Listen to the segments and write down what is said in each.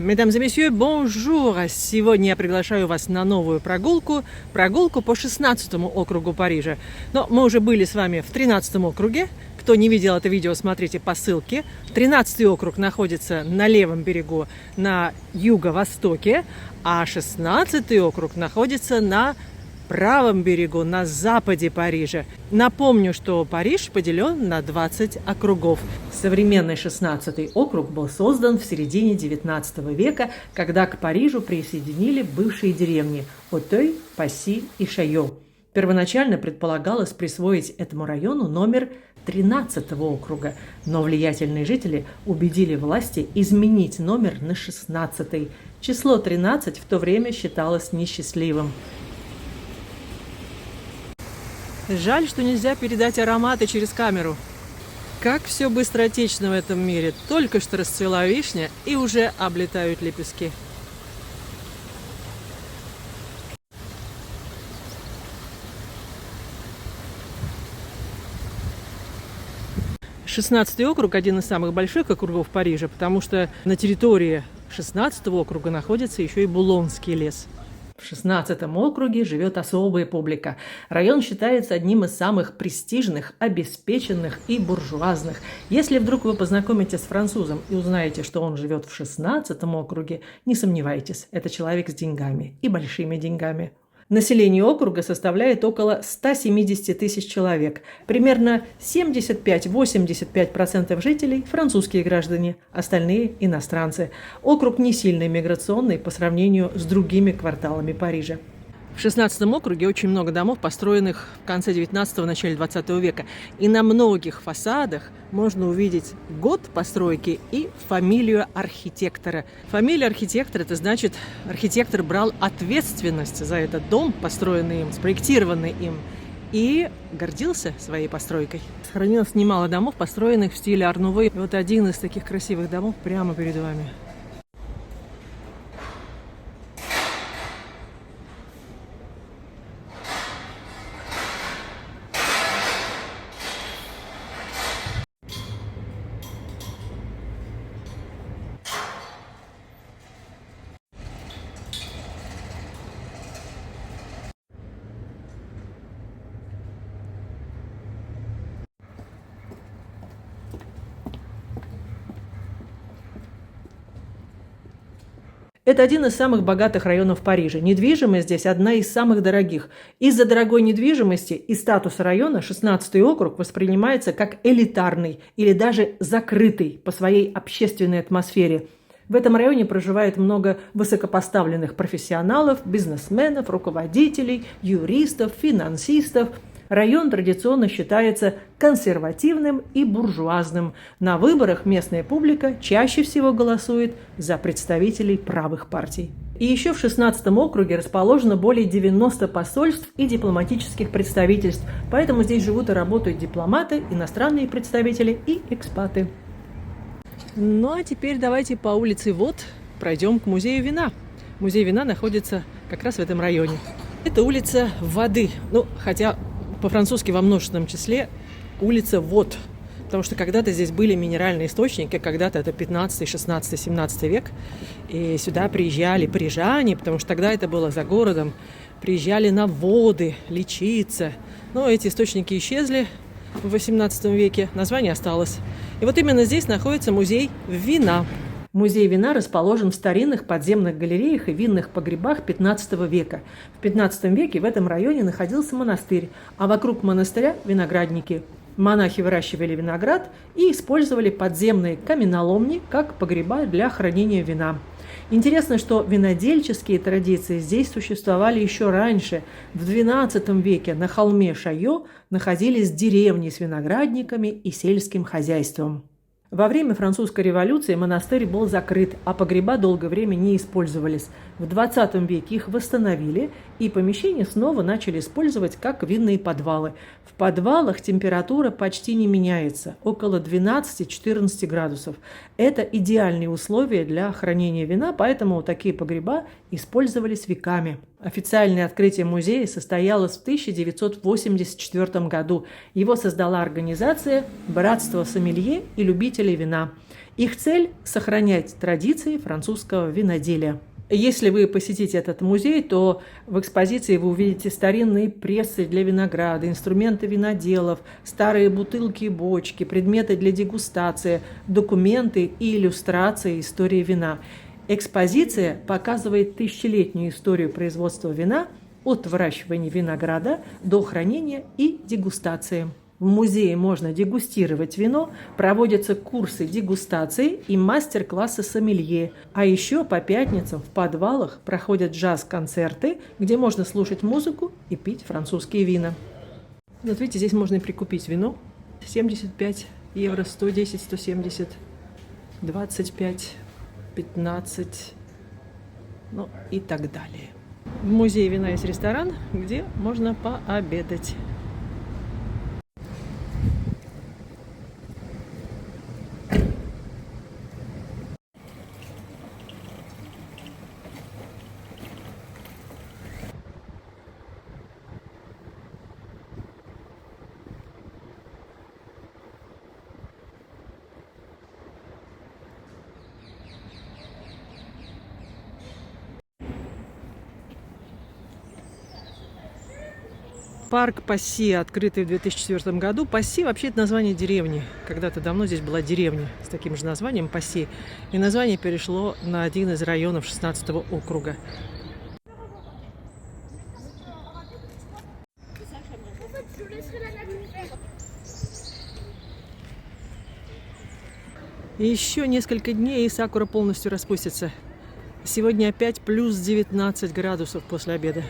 Mesdames et messieurs, bonjour! Сегодня я приглашаю вас на новую прогулку по 16-му округу Парижа. Но мы уже были с вами в 13-м округе. Кто не видел это видео, смотрите по ссылке. 13-й округ находится на левом берегу, на юго-востоке, а 16-й округ находится на правом берегу, на западе Парижа. Напомню, что Париж поделен на 20 округов. Современный 16-й округ был создан в середине 19 века, когда к Парижу присоединили бывшие деревни Отей, Пасси и Шайо. Первоначально предполагалось присвоить этому району номер 13-го округа, но влиятельные жители убедили власти изменить номер на 16-й. Число 13 в то время считалось несчастливым. Жаль, что нельзя передать ароматы через камеру. Как все быстротечно в этом мире. Только что расцвела вишня, и уже облетают лепестки. Шестнадцатый округ – один из самых больших округов Парижа, потому что на территории 16-го округа находится еще и Булонский лес. В 16-м округе живет особая публика. Район считается одним из самых престижных, обеспеченных и буржуазных. Если вдруг вы познакомитесь с французом и узнаете, что он живет в 16-м округе, не сомневайтесь, это человек с деньгами и большими деньгами. Население округа составляет около 170 тысяч человек. Примерно 75-85% жителей – французские граждане, остальные – иностранцы. Округ не сильно миграционный по сравнению с другими кварталами Парижа. В 16-м округе очень много домов, построенных в конце 19-го, начале 20 века. И на многих фасадах можно увидеть год постройки и фамилию архитектора. Фамилия архитектора – это значит, архитектор брал ответственность за этот дом, построенный им, спроектированный им, и гордился своей постройкой. Сохранилось немало домов, построенных в стиле ар-нуво. И вот один из таких красивых домов прямо перед вами. Это один из самых богатых районов Парижа. Недвижимость здесь одна из самых дорогих. Из-за дорогой недвижимости и статуса района 16-й округ воспринимается как элитарный или даже закрытый по своей общественной атмосфере. В этом районе проживает много высокопоставленных профессионалов, бизнесменов, руководителей, юристов, финансистов. Район традиционно считается консервативным и буржуазным. На выборах местная публика чаще всего голосует за представителей правых партий. И еще в 16-м округе расположено более 90 посольств и дипломатических представительств, поэтому здесь живут и работают дипломаты, иностранные представители и экспаты. Ну а теперь давайте по улице Вот пройдем к музею вина. Музей вина находится как раз в этом районе. Это улица Воды, хотя по-французски во множественном числе улица Вод, потому что когда-то здесь были минеральные источники, когда-то это 15, 16, 17 век, и сюда приезжали парижане, потому что тогда это было за городом, приезжали на воды лечиться, но эти источники исчезли в 18 веке, название осталось. И вот именно здесь находится музей вина. Музей вина расположен в старинных подземных галереях и винных погребах 15 века. В 15 веке в этом районе находился монастырь, а вокруг монастыря – виноградники. Монахи выращивали виноград и использовали подземные каменоломни как погреба для хранения вина. Интересно, что винодельческие традиции здесь существовали еще раньше. В XII веке на холме Шайо находились деревни с виноградниками и сельским хозяйством. Во время французской революции монастырь был закрыт, а погреба долгое время не использовались. В 20 веке их восстановили, и помещения снова начали использовать как винные подвалы. В подвалах температура почти не меняется, около 12-14 градусов. Это идеальные условия для хранения вина, поэтому такие погреба использовались веками. Официальное открытие музея состоялось в 1984 году. Его создала организация «Братство сомелье и любителей вина». Их цель – сохранять традиции французского виноделия. Если вы посетите этот музей, то в экспозиции вы увидите старинные прессы для винограда, инструменты виноделов, старые бутылки и бочки, предметы для дегустации, документы и иллюстрации истории вина. Экспозиция показывает тысячелетнюю историю производства вина от выращивания винограда до хранения и дегустации. В музее можно дегустировать вино, проводятся курсы дегустации и мастер-классы сомелье. А еще по пятницам в подвалах проходят джаз-концерты, где можно слушать музыку и пить французские вина. Вот видите, здесь можно и прикупить вино. 75 евро, 110, 170, 25, 15, ну и так далее. В музее вина есть ресторан, где можно пообедать. Парк Пасси, открытый в 2004 году. Пасси вообще это название деревни. Когда-то давно здесь была деревня с таким же названием Пасси. И название перешло на один из районов 16-го округа. И еще несколько дней, и сакура полностью распустится. Сегодня опять плюс 19 градусов после обеда.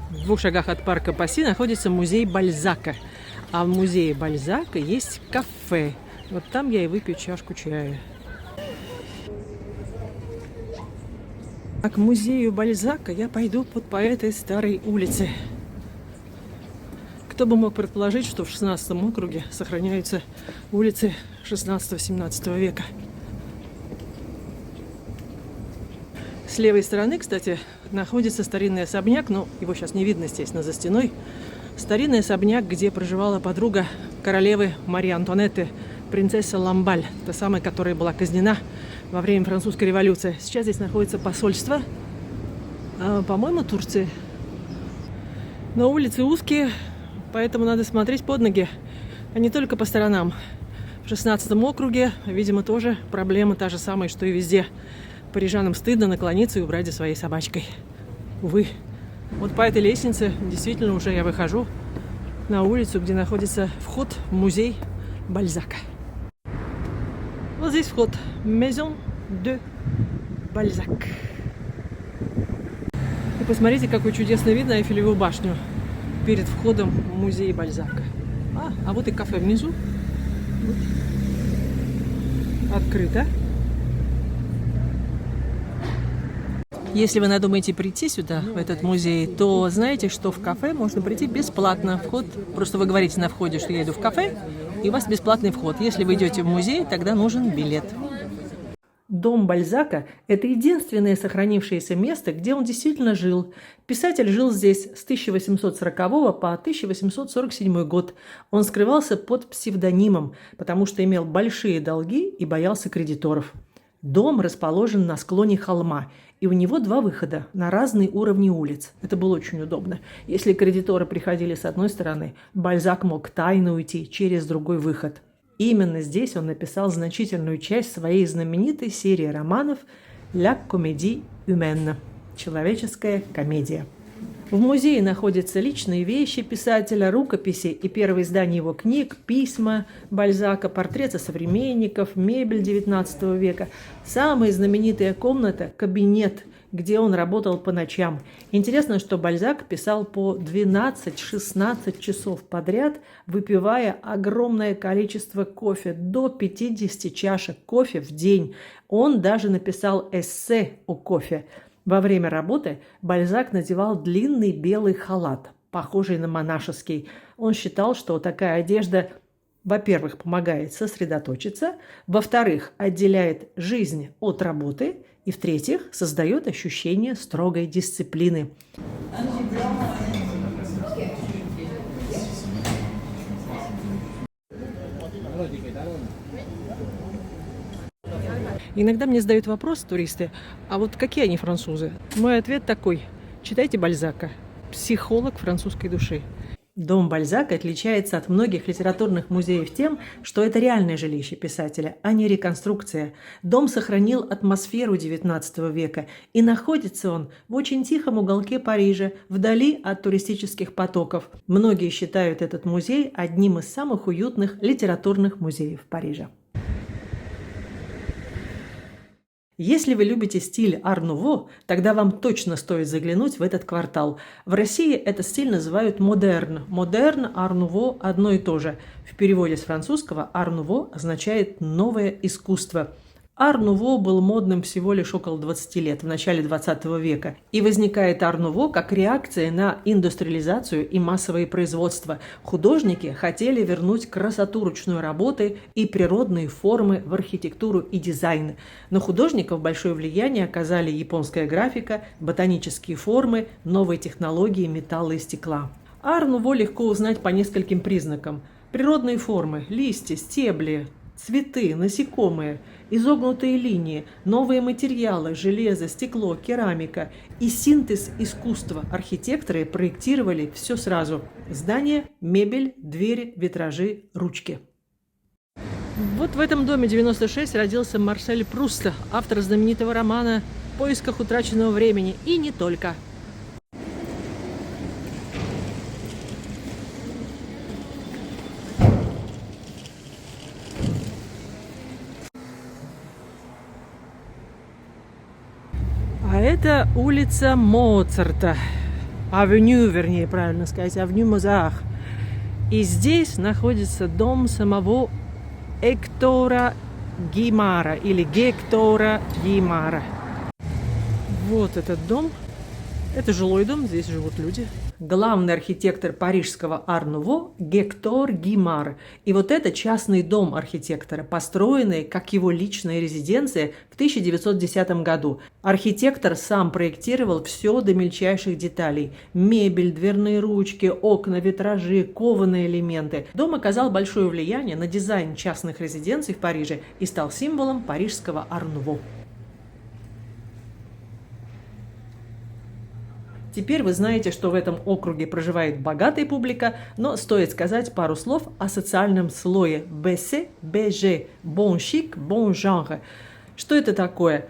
В 2 шагах от парка Пасси находится музей Бальзака. А в музее Бальзака есть кафе. Вот там я и выпью чашку чая. А к музею Бальзака я пойду по этой старой улице. Кто бы мог предположить, что в 16-м округе сохраняются улицы 16-17 века. С левой стороны, кстати, находится старинный особняк, но его сейчас не видно, естественно, за стеной. Старинный особняк, где проживала подруга королевы Марии Антуанетты, принцесса Ламбаль, та самая, которая была казнена во время французской революции. Сейчас здесь находится посольство, по-моему, Турции. Но улицы узкие, поэтому надо смотреть под ноги, а не только по сторонам. В 16-м округе, видимо, тоже проблема та же самая, что и везде. Парижанам стыдно наклониться и убрать за своей собачкой. Увы. Вот по этой лестнице действительно уже я выхожу на улицу, где находится вход в музей Бальзака. Вот здесь вход. Maison de Balzac. И посмотрите, какой чудесный вид на Эйфелеву башню перед входом в музей Бальзака. А вот и кафе внизу. Вот. Открыто. Если вы надумаете прийти сюда, в этот музей, то знаете, что в кафе можно прийти бесплатно. Вход, просто вы говорите на входе, что я иду в кафе, и у вас бесплатный вход. Если вы идете в музей, тогда нужен билет. Дом Бальзака – это единственное сохранившееся место, где он действительно жил. Писатель жил здесь с 1840 по 1847 год. Он скрывался под псевдонимом, потому что имел большие долги и боялся кредиторов. Дом расположен на склоне холма, и у него 2 выхода на разные уровни улиц. Это было очень удобно. Если кредиторы приходили с одной стороны, Бальзак мог тайно уйти через другой выход. Именно здесь он написал значительную часть своей знаменитой серии романов «La Comédie humaine» – «Человеческая комедия». В музее находятся личные вещи писателя, рукописи и первые издания его книг, письма Бальзака, портреты современников, мебель XIX века. Самая знаменитая комната – кабинет, где он работал по ночам. Интересно, что Бальзак писал по 12-16 часов подряд, выпивая огромное количество кофе, до 50 чашек кофе в день. Он даже написал эссе о кофе. Во время работы Бальзак надевал длинный белый халат, похожий на монашеский. Он считал, что такая одежда Во-первых, помогает сосредоточиться, во-вторых, отделяет жизнь от работы, и в-третьих, создает ощущение строгой дисциплины. Иногда мне задают вопрос туристы, а вот какие они французы? Мой ответ такой: читайте Бальзака, психолог французской души. Дом Бальзака отличается от многих литературных музеев тем, что это реальное жилище писателя, а не реконструкция. Дом сохранил атмосферу XIX века, и находится он в очень тихом уголке Парижа, вдали от туристических потоков. Многие считают этот музей одним из самых уютных литературных музеев Парижа. Если вы любите стиль ар-нуво, тогда вам точно стоит заглянуть в этот квартал. В России этот стиль называют модерн. Модерн, ар-нуво – одно и то же. В переводе с французского ар-нуво означает «новое искусство». Ар-нуво был модным всего лишь около 20 лет, в начале 20 века. И возникает ар-нуво как реакция на индустриализацию и массовое производство. Художники хотели вернуть красоту ручной работы и природные формы в архитектуру и дизайн. На художников большое влияние оказали японская графика, ботанические формы, новые технологии металла и стекла. Ар-нуво легко узнать по нескольким признакам. Природные формы, листья, стебли, цветы, насекомые, изогнутые линии, новые материалы, железо, стекло, керамика и синтез искусства. Архитекторы проектировали все сразу: здания, мебель, двери, витражи, ручки. Вот в этом доме 96 родился Марсель Пруст, автор знаменитого романа «В поисках утраченного времени», и не только. А это улица Моцарта, авеню, вернее, правильно сказать, авеню Мозар. И здесь находится дом самого Гектора Гимара или Гектора Гимара. Вот этот дом. Это жилой дом, здесь живут люди. Главный архитектор парижского ар-нуво Гектор Гимар. И вот это частный дом архитектора, построенный как его личная резиденция в 1910 году. Архитектор сам проектировал все до мельчайших деталей. Мебель, дверные ручки, окна, витражи, кованые элементы. Дом оказал большое влияние на дизайн частных резиденций в Париже и стал символом парижского ар-нуво. Теперь вы знаете, что в этом округе проживает богатая публика, но стоит сказать пару слов о социальном слое «бэсэ», «бэжэ», «бон шик», «бон жанр». Что это такое?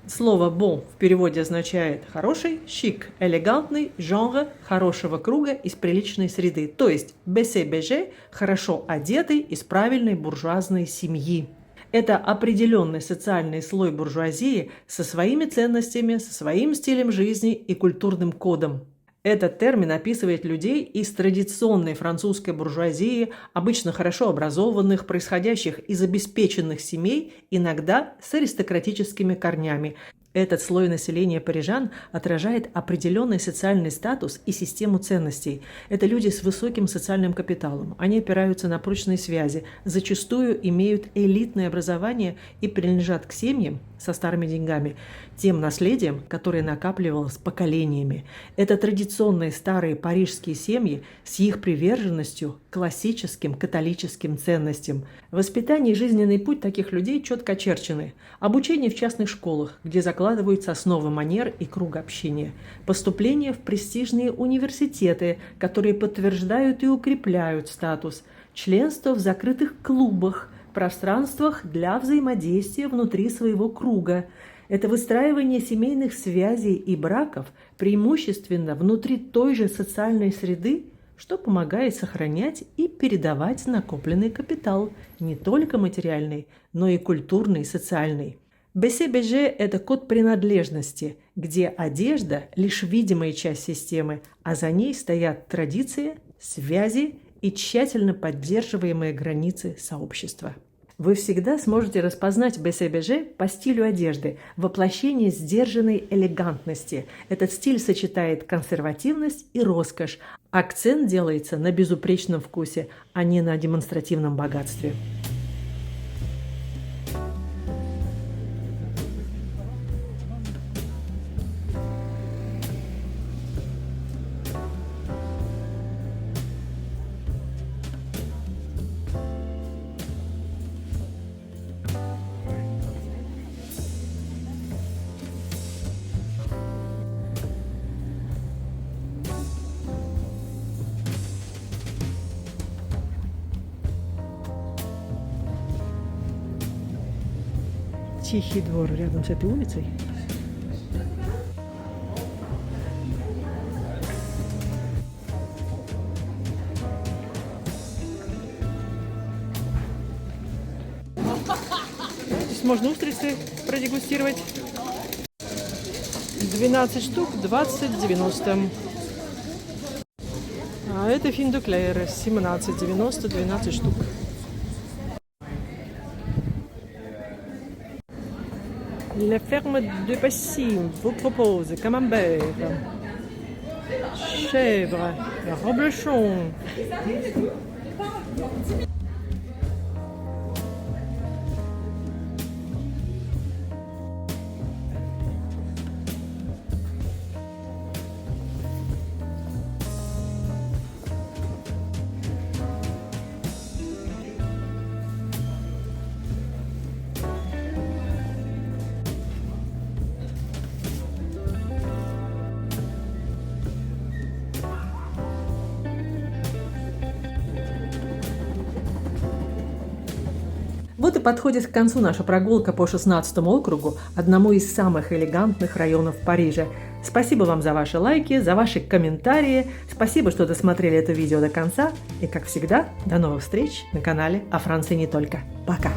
Слово «бон» в переводе означает «хороший», «шик» – «элегантный», «жанр» – «хорошего круга» из приличной среды. То есть «бэсэ», «бэжэ» – «хорошо одетый» из правильной буржуазной семьи. Это определенный социальный слой буржуазии со своими ценностями, со своим стилем жизни и культурным кодом. Этот термин описывает людей из традиционной французской буржуазии, обычно хорошо образованных, происходящих из обеспеченных семей, иногда с аристократическими корнями. Этот слой населения парижан отражает определенный социальный статус и систему ценностей. Это люди с высоким социальным капиталом. Они опираются на прочные связи, зачастую имеют элитное образование и принадлежат к семьям со старыми деньгами, тем наследием, которое накапливалось поколениями. Это традиционные старые парижские семьи с их приверженностью к классическим католическим ценностям. Воспитание и жизненный путь таких людей четко очерчены. Обучение в частных школах, где закладываются основы манер и круга общения. Поступление в престижные университеты, которые подтверждают и укрепляют статус. Членство в закрытых клубах, пространствах для взаимодействия внутри своего круга. Это выстраивание семейных связей и браков преимущественно внутри той же социальной среды, что помогает сохранять и передавать накопленный капитал, не только материальный, но и культурный и социальный. БСБЖ – это код принадлежности, где одежда – лишь видимая часть системы, а за ней стоят традиции, связи и тщательно поддерживаемые границы сообщества. Вы всегда сможете распознать БСБЖ по стилю одежды, воплощение сдержанной элегантности. Этот стиль сочетает консервативность и роскошь, Акцент делается на безупречном вкусе, а не на демонстративном богатстве. Тихий двор рядом с этой улицей. Здесь можно устрицы продегустировать. 12 штук, 20,90. А это финдуклеры, 17,90, 12 штук. La ferme de Passy vous propose camembert, chèvre, reblochon. Вот и подходит к концу наша прогулка по 16 округу, одному из самых элегантных районов Парижа. Спасибо вам за ваши лайки, за ваши комментарии. Спасибо, что досмотрели это видео до конца. И, как всегда, до новых встреч на канале «О Франции не только». Пока!